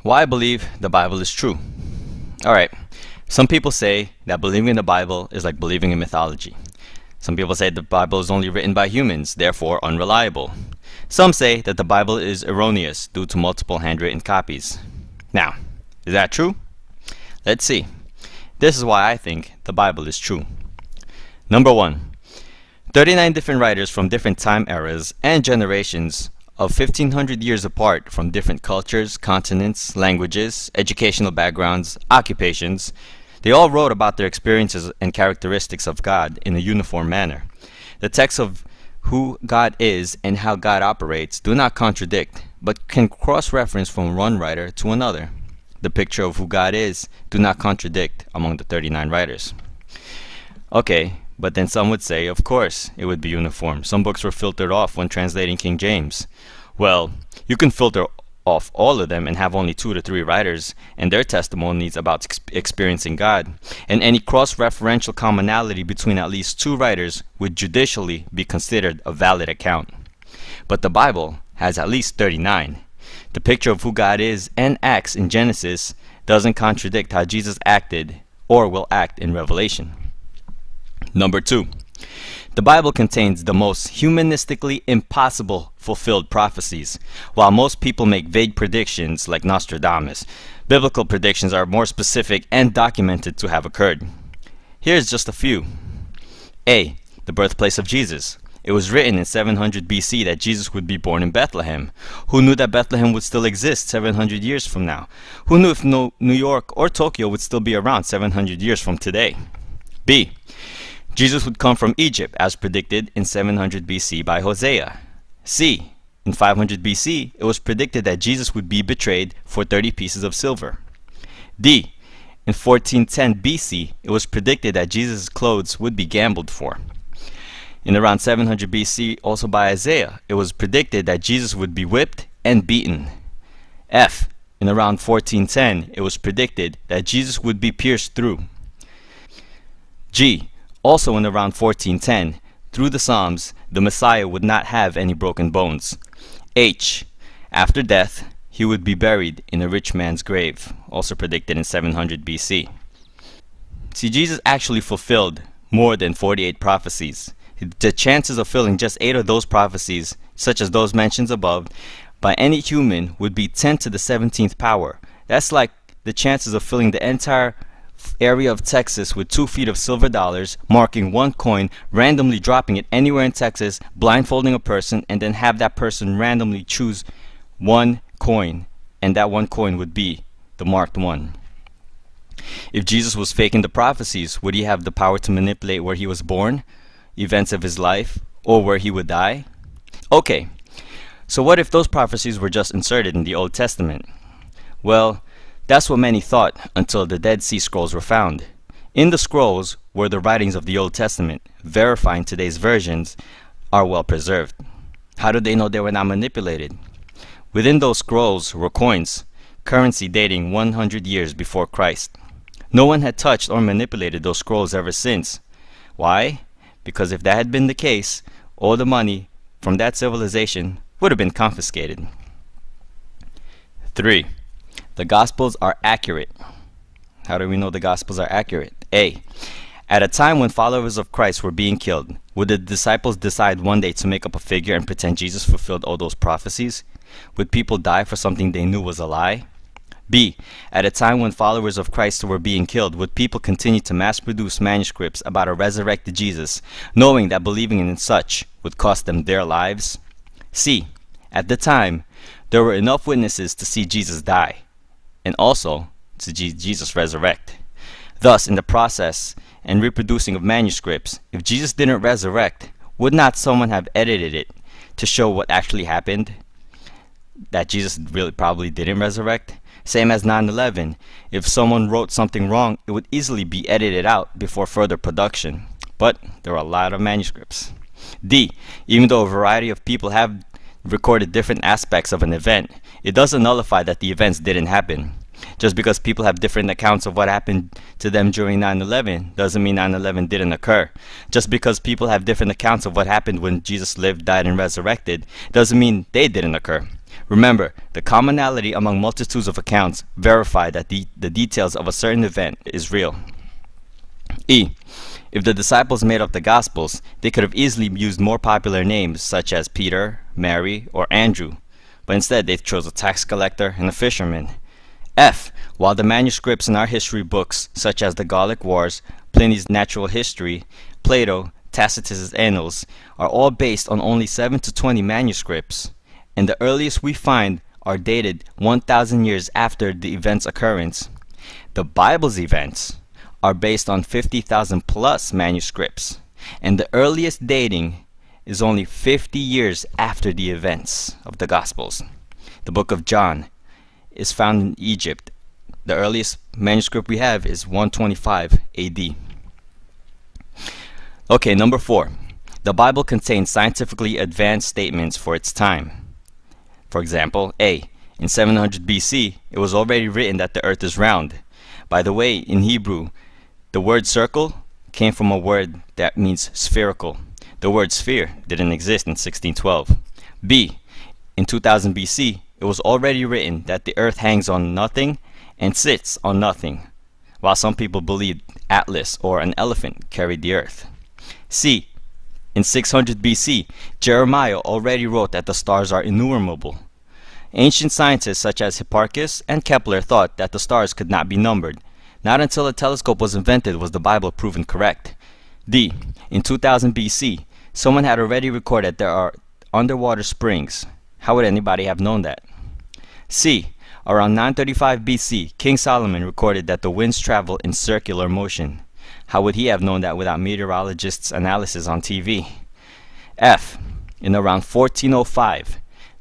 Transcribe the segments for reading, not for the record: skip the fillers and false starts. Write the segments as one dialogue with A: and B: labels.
A: Why I believe the Bible is true. Alright, some people say that believing in the Bible is like believing in mythology. Some people say the Bible is only written by humans, therefore unreliable. Some say that the Bible is erroneous due to multiple handwritten copies. Now, is that true? Let's see. This is why I think the Bible is true. Number 1. 39 different writers from different time eras and generations of 1500 years apart from different cultures, continents, languages, educational backgrounds, occupations. They all wrote about their experiences and characteristics of God in a uniform manner. The texts of who God is and how God operates do not contradict, but can cross-reference from one writer to another. The picture of who God is do not contradict among the 39 writers. Okay, but then some would say, of course, it would be uniform. Some books were filtered off when translating King James. Well, you can filter off all of them and have only 2 to 3 writers and their testimonies about experiencing God, and any cross-referential commonality between at least 2 writers would judicially be considered a valid account. But the Bible has at least 39. The picture of who God is and acts in Genesis doesn't contradict how Jesus acted or will act in Revelation. Number 2. The Bible contains the most humanistically impossible fulfilled prophecies. While most people make vague predictions like Nostradamus, biblical predictions are more specific and documented to have occurred. Here's just a few. A. The birthplace of Jesus. It was written in 700 BC that Jesus would be born in Bethlehem. Who knew that Bethlehem would still exist 700 years from now? Who knew if New York or Tokyo would still be around 700 years from today? B. Jesus would come from Egypt as predicted in 700 BC by Hosea. C. In 500 BC, it was predicted that Jesus would be betrayed for 30 pieces of silver. D. In 1410 BC, it was predicted that Jesus' clothes would be gambled for. In around 700 BC, also by Isaiah, it was predicted that Jesus would be whipped and beaten. F. In around 1410, it was predicted that Jesus would be pierced through. G. Also in around 1410, through the Psalms, the Messiah would not have any broken bones. H. After death, he would be buried in a rich man's grave, also predicted in 700 BC. See, Jesus actually fulfilled more than 48 prophecies. The chances of filling just 8 of those prophecies, such as those mentioned above, by any human would be 10 to the 17th power. That's like the chances of filling the entire area of Texas with 2 feet of silver dollars, marking one coin, randomly dropping it anywhere in Texas, blindfolding a person, and then have that person randomly choose one coin, and that one coin would be the marked one. If Jesus was faking the prophecies, would he have the power to manipulate where he was born, events of his life, or where he would die? Okay, so what if those prophecies were just inserted in the Old Testament? Well, that's what many thought until the Dead Sea Scrolls were found. In the scrolls were the writings of the Old Testament, verifying today's versions are well preserved. How did they know they were not manipulated? Within those scrolls were coins, currency dating 100 years before Christ. No one had touched or manipulated those scrolls ever since. Why? Because if that had been the case, all the money from that civilization would have been confiscated. 3. The Gospels are accurate. How do we know the Gospels are accurate? A. At a time when followers of Christ were being killed, would the disciples decide one day to make up a figure and pretend Jesus fulfilled all those prophecies? Would people die for something they knew was a lie? B. At a time when followers of Christ were being killed, would people continue to mass-produce manuscripts about a resurrected Jesus, knowing that believing in such would cost them their lives? C. At the time, there were enough witnesses to see Jesus die, and also to Jesus resurrect. Thus, in the process and reproducing of manuscripts, if Jesus didn't resurrect, would not someone have edited it to show what actually happened? That Jesus really probably didn't resurrect? Same as 9/11. If someone wrote something wrong, it would easily be edited out before further production. But there are a lot of manuscripts. D. Even though a variety of people have recorded different aspects of an event, it doesn't nullify that the events didn't happen. Just because people have different accounts of what happened to them during 9/11 doesn't mean 9/11 didn't occur. Just because people have different accounts of what happened when Jesus lived, died, and resurrected doesn't mean they didn't occur. Remember, the commonality among multitudes of accounts verify that the details of a certain event is real. E. If the disciples made up the Gospels, they could have easily used more popular names such as Peter, Mary, or Andrew, but instead they chose a tax collector and a fisherman. F. While the manuscripts in our history books, such as the Gallic Wars, Pliny's Natural History, Plato, Tacitus's Annals, are all based on only 7 to 20 manuscripts, and the earliest we find are dated 1,000 years after the event's occurrence, the Bible's events are based on 50,000 plus manuscripts, and the earliest dating is only 50 years after the events of the Gospels. The book of John is found in Egypt. The earliest manuscript we have is 125 AD. Okay, number 4. The Bible contains scientifically advanced statements for its time. For example, A. In 700 BC, it was already written that the earth is round. By the way, in Hebrew, the word circle came from a word that means spherical. The word sphere didn't exist in 1612. B. In 2000 BC, it was already written that the earth hangs on nothing and sits on nothing, while some people believed Atlas or an elephant carried the earth. C. In 600 BC, Jeremiah already wrote that the stars are innumerable. Ancient scientists such as Hipparchus and Kepler thought that the stars could not be numbered. Not until a telescope was invented was the Bible proven correct. D. In 2000 BC, someone had already recorded there are underwater springs. How would anybody have known that? C. Around 935 BC, King Solomon recorded that the winds travel in circular motion. How would he have known that without meteorologists' analysis on TV? F. In around 1405,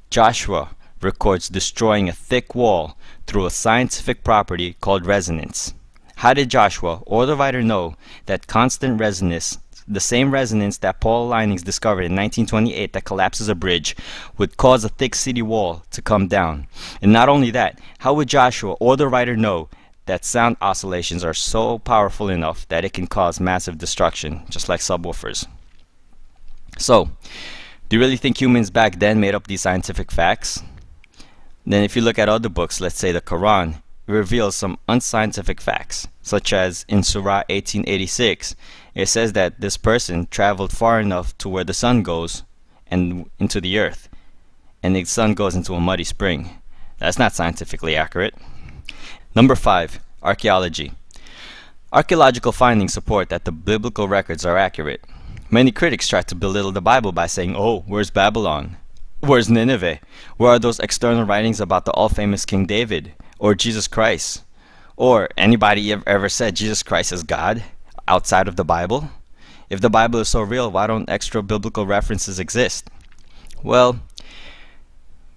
A: Joshua records destroying a thick wall through a scientific property called resonance. How did Joshua or the writer know that constant resonance, the same resonance that Paul Linings discovered in 1928 that collapses a bridge, would cause a thick city wall to come down? And not only that, how would Joshua or the writer know that sound oscillations are so powerful enough that it can cause massive destruction, just like subwoofers? So, do you really think humans back then made up these scientific facts? Then if you look at other books, let's say the Quran, it reveals some unscientific facts, such as in Surah 1886, it says that this person traveled far enough to where the sun goes and into the earth, and the sun goes into a muddy spring. That's not scientifically accurate. Number 5. Archaeology. Archaeological findings support that the biblical records are accurate. Many critics try to belittle the Bible by saying, "Oh, where's Babylon? Where's Nineveh? Where are those external writings about the all-famous King David? Or Jesus Christ? Or anybody ever said Jesus Christ is God outside of the Bible? If the Bible is so real, why don't extra biblical references exist?" Well,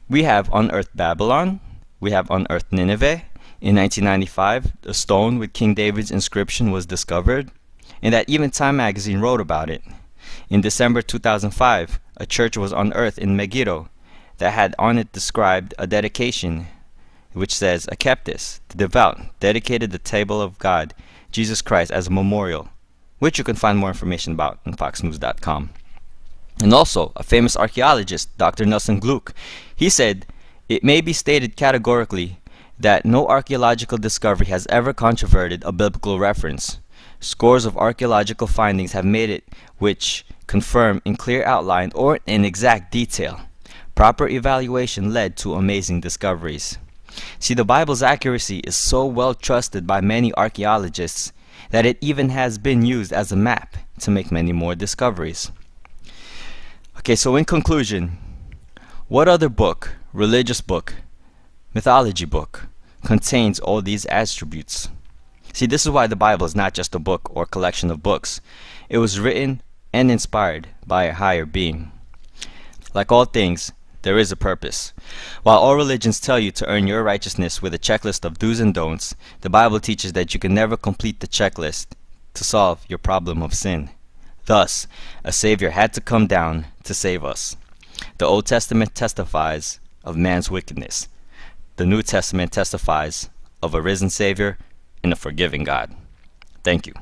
A: we have unearthed Babylon. We have unearthed Nineveh. In 1995, a stone with King David's inscription was discovered, and that even Time magazine wrote about it. In December 2005, a church was unearthed in Megiddo that had on it described a dedication which says, "Akeptis, the devout, dedicated the table of God, Jesus Christ, as a memorial," which you can find more information about on foxnews.com. And also, a famous archaeologist, Dr. Nelson Gluck, he said, "It may be stated categorically that no archaeological discovery has ever controverted a biblical reference. Scores of archaeological findings have made it which confirm in clear outline or in exact detail. Proper evaluation led to amazing discoveries." See, the Bible's accuracy is so well trusted by many archaeologists that it even has been used as a map to make many more discoveries. Okay, so in conclusion, what other book, religious book, mythology book, contains all these attributes? See, this is why the Bible is not just a book or collection of books. It was written and inspired by a higher being. Like all things, there is a purpose. While all religions tell you to earn your righteousness with a checklist of do's and don'ts, the Bible teaches that you can never complete the checklist to solve your problem of sin. Thus, a Savior had to come down to save us. The Old Testament testifies of man's wickedness. The New Testament testifies of a risen Savior and a forgiving God. Thank you.